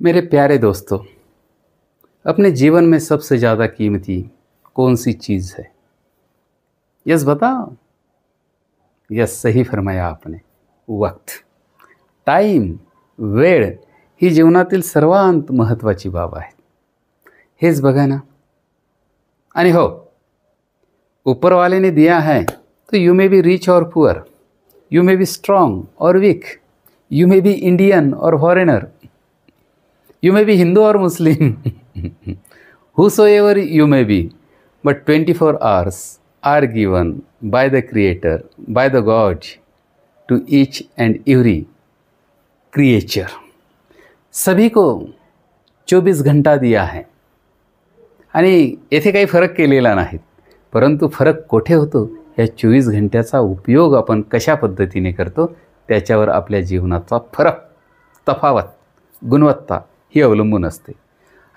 मेरे प्यारे दोस्तों, अपने जीवन में सबसे ज़्यादा कीमती कौन सी चीज़ है? यस बताओ। यस, सही फरमाया आपने। वक्त, टाईम, वेळ ही जीवनातील सर्वांत महत्त्वाची बाब आहे. हेच बघा ना. आणि हो, ऊपर वाले ने दिया है तो यू मे बी रिच और poor, you may be strong और weak, you may be Indian और foreigner, you may be Hindu or Muslim, whosoever you may be, but 24 hours are given by the Creator, by the God, to each and every creature. सभी को 24 घंटा दिया है आणि येथे काही फरक केलेला नाही. परंतु फरक कोठे होतो? या 24 घंट्याचा उपयोग आपण कशा पद्धतीने करतो त्याच्यावर आपल्या जीवनाचा फरक, तफावत, गुणवत्ता ही अवलंबून असते.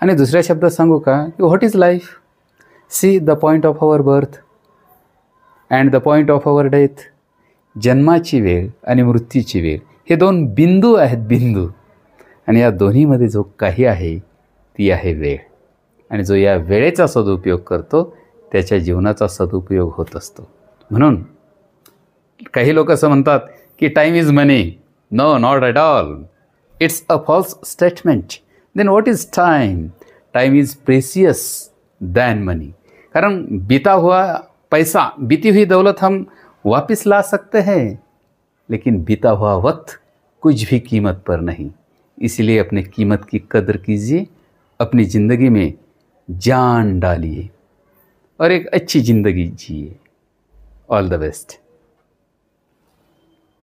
आणि दुसऱ्या शब्दात सांगू का की what is life? See the point of our birth and the point of our death. जन्माची वेळ आणि मृत्यूची वेळ हे दोन बिंदू आहेत, बिंदू. आणि या दोन्हीमध्ये जो काही आहे ती आहे वेळ. आणि जो या वेळेचा सदुपयोग करतो त्याच्या जीवनाचा सदुपयोग होत असतो. म्हणून काही लोक असं म्हणतात की time is money. No, not at all. It's a false statement. Then what is time? Time is precious than money. कारण बीता हुआ पैसा, बीती हुई दौलत हम वापस ला सकते हैं, लेकिन बीता हुआ वक्त कुछ भी कीमत पर नहीं. इसलिए अपने कीमत की कदर कीजिए, अपनी ज़िंदगी में जान डालिए और एक अच्छी ज़िंदगी जिए. All the best.